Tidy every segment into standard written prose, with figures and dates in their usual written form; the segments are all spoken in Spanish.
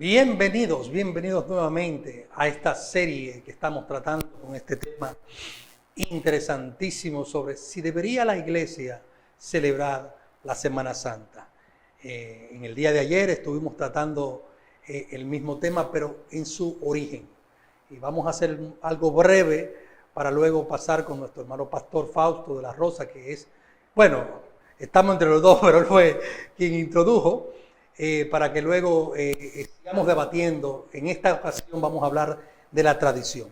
Bienvenidos nuevamente a esta serie que estamos tratando con este tema interesantísimo sobre si debería la iglesia celebrar la Semana Santa. En el día de ayer estuvimos tratando el mismo tema, pero en su origen. Y vamos a hacer algo breve para luego pasar con nuestro hermano pastor Fausto de la Rosa, que es, bueno, estamos entre los dos, pero él fue quien introdujo. Para que luego sigamos debatiendo. En esta ocasión vamos a hablar de la tradición.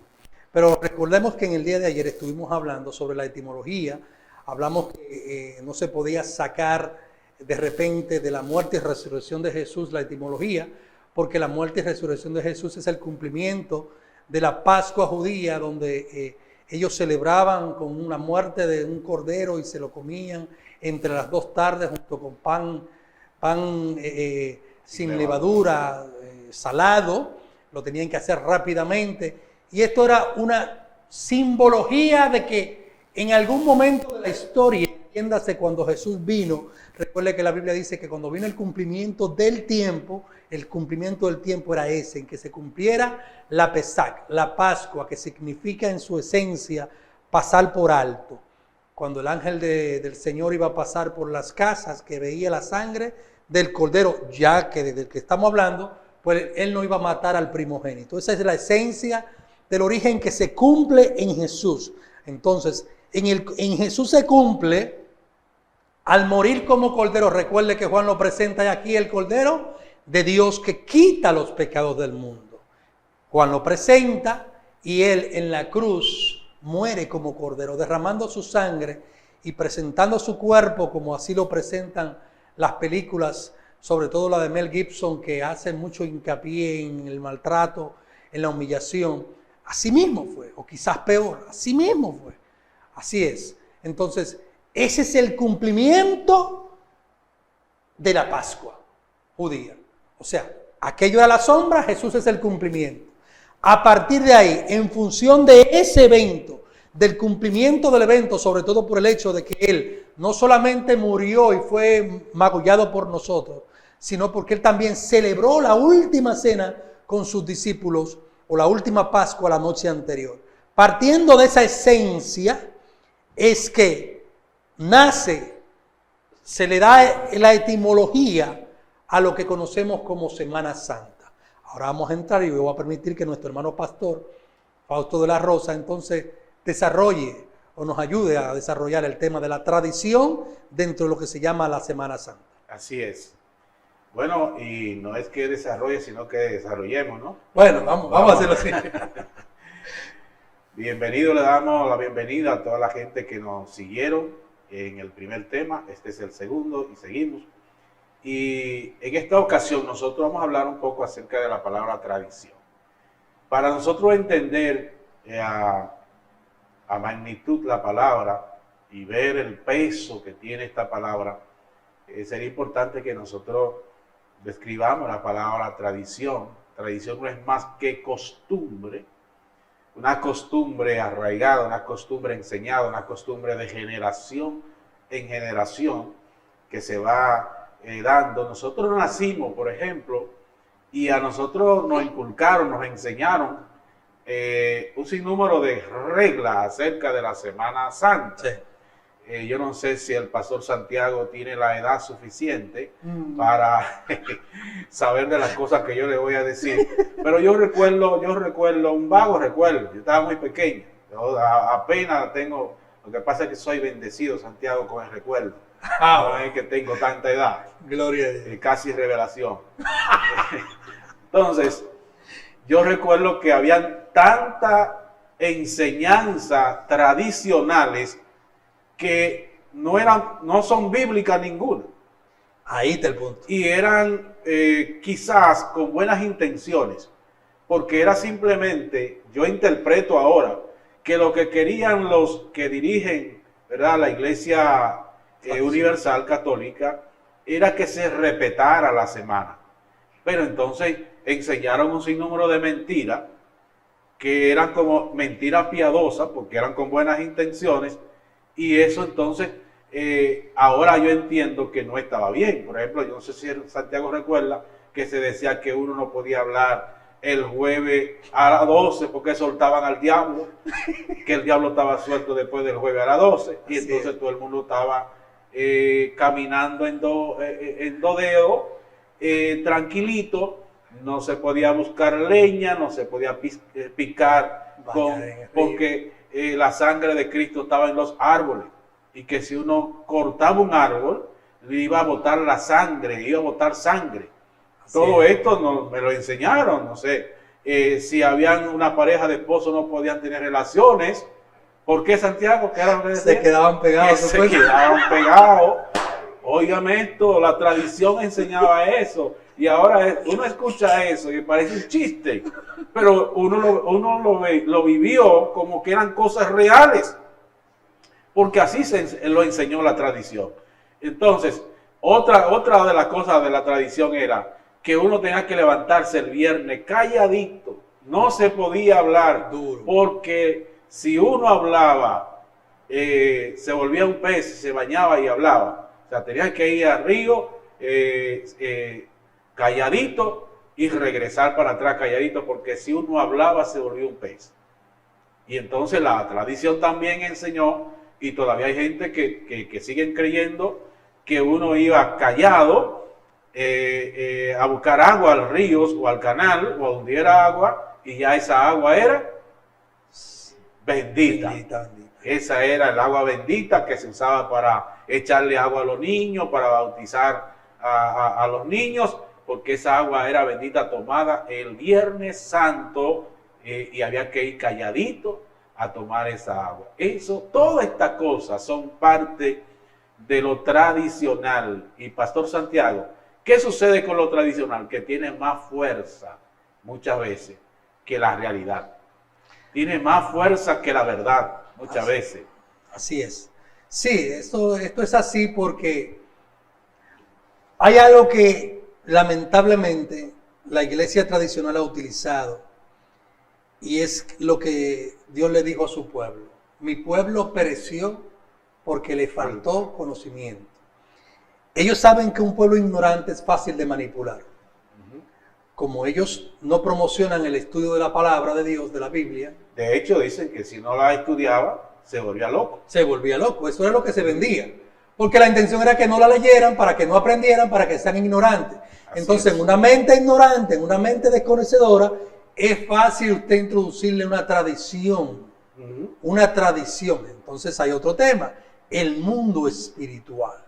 Pero recordemos que en el día de ayer estuvimos hablando sobre la etimología. Hablamos que no se podía sacar de repente de la muerte y resurrección de Jesús la etimología, porque la muerte y resurrección de Jesús es el cumplimiento de la Pascua judía, donde ellos celebraban con una muerte de un cordero y se lo comían entre las 2 tardes junto con pan sin levadura, salado. Lo tenían que hacer rápidamente. Y esto era una simbología de que en algún momento de la historia, entiéndase cuando Jesús vino, recuerde que la Biblia dice que cuando vino el cumplimiento del tiempo era ese, en que se cumpliera la Pesach, la Pascua, que significa en su esencia pasar por alto. Cuando el ángel del Señor iba a pasar por las casas, que veía la sangre del cordero, ya que desde el que estamos hablando, pues él no iba a matar al primogénito. Esa es la esencia del origen que se cumple en Jesús. Entonces, en Jesús se cumple al morir como cordero. Recuerde que Juan lo presenta aquí, el cordero de Dios que quita los pecados del mundo. Juan lo presenta y él en la cruz muere como cordero, derramando su sangre y presentando su cuerpo, como así lo presentan las películas, sobre todo la de Mel Gibson, que hace mucho hincapié en el maltrato, en la humillación. Así mismo fue, o quizás peor, así mismo fue. Así es. Entonces, ese es el cumplimiento de la Pascua judía. O sea, aquello era la sombra, Jesús es el cumplimiento. A partir de ahí, en función de ese evento, del cumplimiento del evento, sobre todo por el hecho de que Él no solamente murió y fue magullado por nosotros, sino porque Él también celebró la última cena con sus discípulos, o la última Pascua la noche anterior. Partiendo de esa esencia, es que se le da la etimología a lo que conocemos como Semana Santa. Ahora vamos a entrar y voy a permitir que nuestro hermano pastor, Fausto de la Rosa, entonces desarrolle o nos ayude a desarrollar el tema de la tradición dentro de lo que se llama la Semana Santa. Así es. Bueno, y no es que desarrolle, sino que desarrollemos, ¿no? Bueno, vamos a hacerlo así. Bienvenido, le damos la bienvenida a toda la gente que nos siguieron en el primer tema. Este es el segundo y seguimos. Y en esta ocasión nosotros vamos a hablar un poco acerca de la palabra tradición. Para nosotros entender a magnitud la palabra y ver el peso que tiene esta palabra, sería importante que nosotros describamos la palabra tradición. Tradición no es más que costumbre, una costumbre arraigada, una costumbre enseñada, una costumbre de generación en generación que se va dando. Nosotros nacimos, por ejemplo, y a nosotros nos inculcaron, nos enseñaron un sinnúmero de reglas acerca de la Semana Santa. Sí. Yo no sé si el pastor Santiago tiene la edad suficiente para saber de las cosas que yo le voy a decir, pero yo recuerdo un vago recuerdo. Yo estaba muy pequeño, yo apenas tengo, lo que pasa es que soy bendecido, Santiago, con el recuerdo. No es que tengo tanta edad. Gloria a Dios. Casi revelación. Entonces, yo recuerdo que habían tantas enseñanzas tradicionales que no son bíblicas ninguna. Ahí está el punto. Y eran quizás con buenas intenciones, porque era simplemente, yo interpreto ahora, que lo que querían los que dirigen, ¿verdad?, la Iglesia Universal Católica, era que se respetara la semana. Pero entonces enseñaron un sinnúmero de mentiras, que eran como mentiras piadosas, porque eran con buenas intenciones, y eso entonces, ahora yo entiendo que no estaba bien. Por ejemplo, yo no sé si Santiago recuerda que se decía que uno no podía hablar el jueves a las 12 porque soltaban al diablo, que el diablo estaba suelto después del jueves a las 12, y entonces todo el mundo estaba caminando en dos dedos, tranquilito, no se podía buscar leña, no se podía picar, porque la sangre de Cristo estaba en los árboles, y que si uno cortaba un árbol, le iba a botar la sangre, iba a botar sangre. Todo esto me lo enseñaron, no sé, si habían una pareja de esposos no podían tener relaciones. ¿Por qué, Santiago? ¿Qué era lo que decía? Se quedaban pegados. Se quedaban pegados. Óigame esto, la tradición enseñaba eso. Y ahora uno escucha eso y parece un chiste, pero uno lo vivió como que eran cosas reales, porque así lo enseñó la tradición. Entonces, otra de las cosas de la tradición era que uno tenía que levantarse el viernes calladito, no se podía hablar duro, porque si uno hablaba, se volvía un pez, se bañaba y hablaba. O sea, tenía que ir al río calladito y regresar para atrás calladito, porque si uno hablaba se volvía un pez. Y entonces la tradición también enseñó, y todavía hay gente que siguen creyendo que uno iba callado a buscar agua al río o al canal o a donde era agua, y ya esa agua era bendita. Esa era el agua bendita que se usaba para echarle agua a los niños, para bautizar a los niños, porque esa agua era bendita, tomada el Viernes Santo, y había que ir calladito a tomar esa agua. Todas estas cosas son parte de lo tradicional. Y Pastor Santiago, ¿qué sucede con lo tradicional? Que tiene más fuerza muchas veces que la realidad. Tiene más fuerza que la verdad muchas veces. Así es. Sí, esto es así porque hay algo que lamentablemente la iglesia tradicional ha utilizado, y es lo que Dios le dijo a su pueblo: mi pueblo pereció porque le faltó conocimiento. Ellos saben que un pueblo ignorante es fácil de manipular. Como ellos no promocionan el estudio de la palabra de Dios, de la Biblia. De hecho, dicen que si no la estudiaba, se volvía loco. Se volvía loco, eso era lo que se vendía. Porque la intención era que no la leyeran, para que no aprendieran, para que sean ignorantes. Entonces, en una mente ignorante, en una mente desconocedora, es fácil usted introducirle una tradición. Una tradición. Entonces hay otro tema, el mundo espiritual.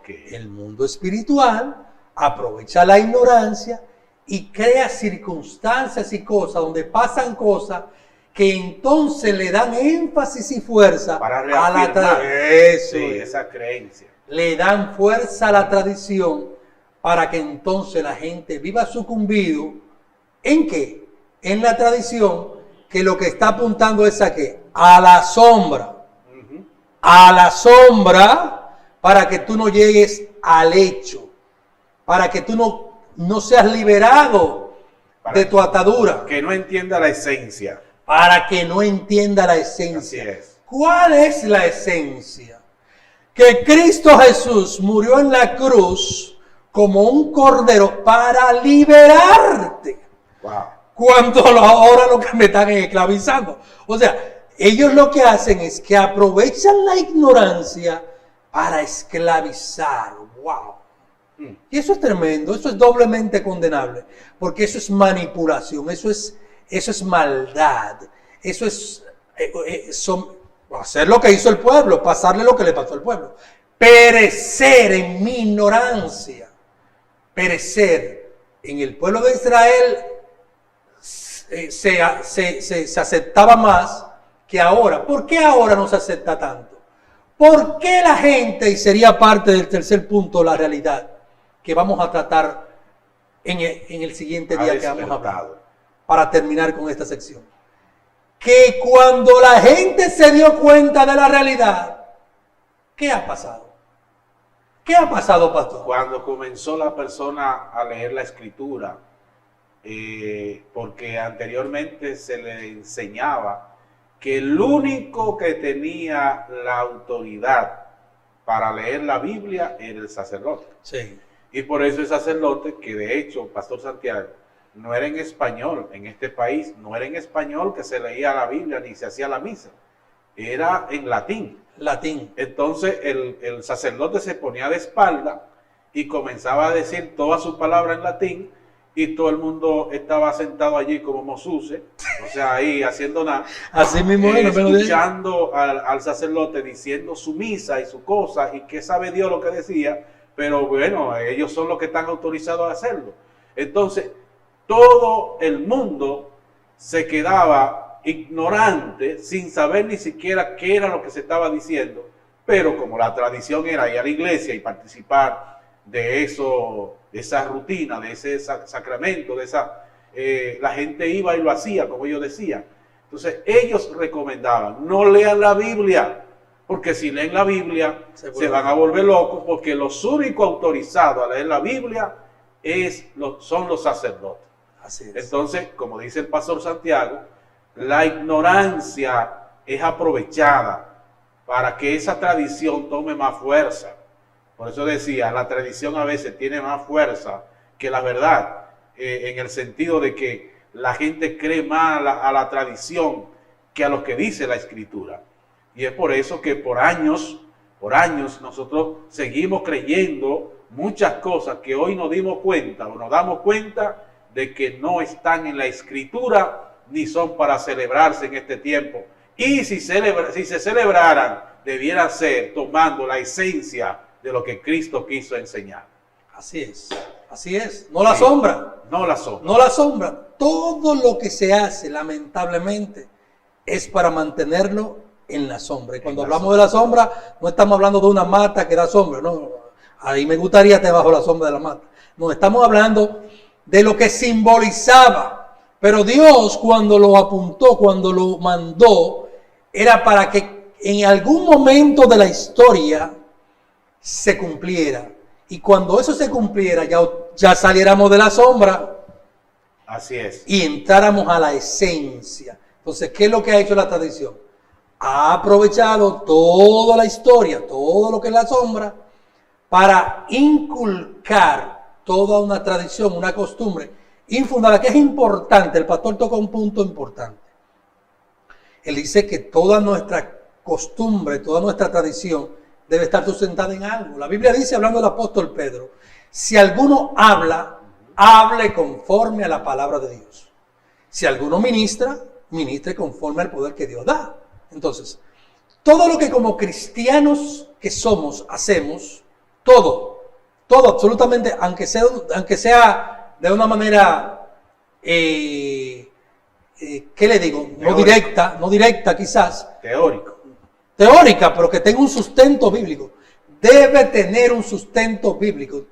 El mundo espiritual aprovecha la ignorancia y crea circunstancias y cosas donde pasan cosas que entonces le dan énfasis y fuerza para a la tradición. Esa creencia. Le dan fuerza a la tradición para que entonces la gente viva sucumbido. ¿En qué? En la tradición, que lo que está apuntando es a qué? A la sombra. A la sombra, para que tú no llegues al hecho, para que tú no seas liberado de tu atadura. Que no entienda la esencia. Para que no entienda la esencia. Así es. ¿Cuál es la esencia? Que Cristo Jesús murió en la cruz como un cordero para liberarte. Wow. Cuando ahora lo que me están esclavizando. O sea, ellos lo que hacen es que aprovechan la ignorancia para esclavizar. ¡Wow! Y eso es tremendo, eso es doblemente condenable, porque eso es manipulación, eso es maldad, eso es hacer lo que hizo el pueblo, pasarle lo que le pasó al pueblo. Perecer en mi ignorancia, perecer. En el pueblo de Israel se aceptaba más que ahora. ¿Por qué ahora no se acepta tanto? ¿Por qué la gente, y sería parte del tercer punto, la realidad, que vamos a tratar en el siguiente día que vamos a hablar, para terminar con esta sección? Que cuando la gente se dio cuenta de la realidad, ¿qué ha pasado? ¿Qué ha pasado, pastor? Cuando comenzó la persona a leer la escritura, porque anteriormente se le enseñaba que el único que tenía la autoridad para leer la Biblia era el sacerdote. Sí. Y por eso el sacerdote, que de hecho, Pastor Santiago, no era en español, en este país, no era en español que se leía la Biblia ni se hacía la misa, era en latín. Latín. Entonces el sacerdote se ponía de espalda y comenzaba a decir todas sus palabras en latín, y todo el mundo estaba sentado allí como mosuse, o sea, ahí haciendo nada, Así mismo es, escuchando al sacerdote diciendo su misa y su cosa, y que sabe Dios lo que decía, pero bueno, ellos son los que están autorizados a hacerlo. Entonces, todo el mundo se quedaba ignorante, sin saber ni siquiera qué era lo que se estaba diciendo, pero como la tradición era ir a la iglesia y participar de eso, de esa rutina, de ese sacramento, la gente iba y lo hacía, como ellos decían. Entonces ellos recomendaban, no lean la Biblia, porque si leen la Biblia se van a volver locos, porque los únicos autorizados a leer la Biblia son los sacerdotes. Así es. Entonces, como dice el pastor Santiago, la ignorancia es aprovechada para que esa tradición tome más fuerza. Por eso decía, la tradición a veces tiene más fuerza que la verdad, en el sentido de que la gente cree más a la tradición que a lo que dice la Escritura. Y es por eso que por años nosotros seguimos creyendo muchas cosas que hoy nos dimos cuenta o nos damos cuenta de que no están en la Escritura ni son para celebrarse en este tiempo. Y si se celebraran, debiera ser tomando la esencia de lo que Cristo quiso enseñar. Así es. No la sombra. No la sombra. No la sombra. Todo lo que se hace, lamentablemente, es para mantenerlo en la sombra. Y cuando hablamos de la sombra, no estamos hablando de una mata que da sombra. No, ahí me gustaría estar bajo la sombra de la mata. No, estamos hablando de lo que simbolizaba. Pero Dios, cuando lo apuntó, cuando lo mandó, era para que en algún momento de la historia se cumpliera. Y cuando eso se cumpliera, ya saliéramos de la sombra. Así es. Y entráramos a la esencia. Entonces, ¿qué es lo que ha hecho la tradición? Ha aprovechado toda la historia, todo lo que es la sombra, para inculcar toda una tradición, una costumbre infundada, que es importante. El pastor toca un punto importante. Él dice que toda nuestra costumbre, toda nuestra tradición debe estar sustentada en algo. La Biblia dice, hablando del apóstol Pedro, si alguno habla, hable conforme a la palabra de Dios. Si alguno ministra, ministre conforme al poder que Dios da. Entonces, todo lo que como cristianos que somos, hacemos, todo absolutamente, aunque sea de una manera, ¿qué le digo? No directa quizás. Teórica, pero que tenga un sustento bíblico. Debe tener un sustento bíblico.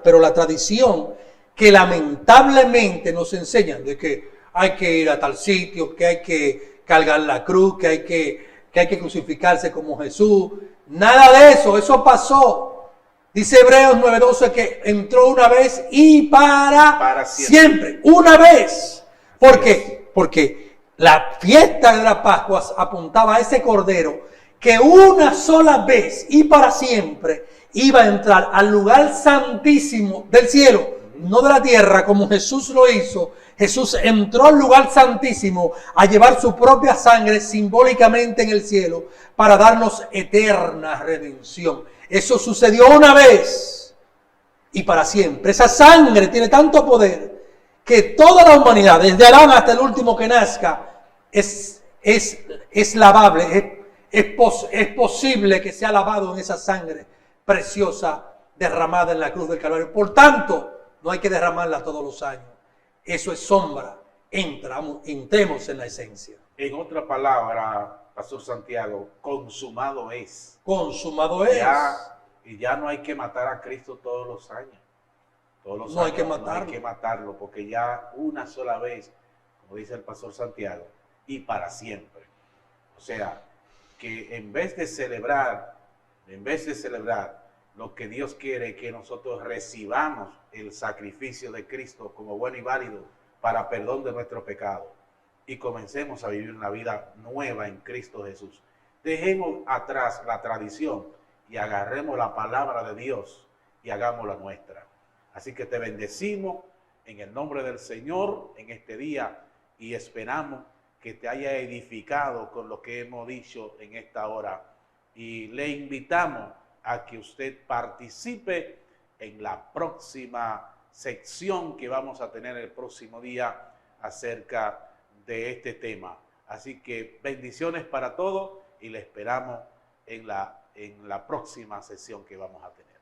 Pero la tradición que lamentablemente nos enseñan de que hay que ir a tal sitio, que hay que cargar la cruz, que hay que crucificarse como Jesús. Nada de eso, eso pasó. Dice Hebreos 9:12 que entró una vez y para siempre. Una vez. ¿Por qué? Porque la fiesta de la Pascua apuntaba a ese cordero que una sola vez y para siempre iba a entrar al lugar santísimo del cielo, no de la tierra como Jesús lo hizo. Jesús entró al lugar santísimo a llevar su propia sangre simbólicamente en el cielo para darnos eterna redención. Eso sucedió una vez y para siempre. Esa sangre tiene tanto poder que toda la humanidad, desde Adán hasta el último que nazca, es lavable, es posible que sea lavado en esa sangre preciosa derramada en la cruz del Calvario. Por tanto, no hay que derramarla todos los años. Eso es sombra. Entremos en la esencia. En otra palabra, Pastor Santiago, consumado es. Consumado es. Y ya no hay que matar a Cristo todos los años. No hay que matarlo. No hay que matarlo, porque ya una sola vez, como dice el Pastor Santiago, y para siempre. O sea, que en vez de celebrar lo que Dios quiere, que nosotros recibamos el sacrificio de Cristo como bueno y válido para perdón de nuestro pecado y comencemos a vivir una vida nueva en Cristo Jesús. Dejemos atrás la tradición y agarremos la palabra de Dios y hagamos la nuestra. Así que te bendecimos en el nombre del Señor en este día y esperamos que te haya edificado con lo que hemos dicho en esta hora. Y le invitamos a que usted participe en la próxima sección que vamos a tener el próximo día acerca de este tema. Así que bendiciones para todos y le esperamos en la próxima sesión que vamos a tener.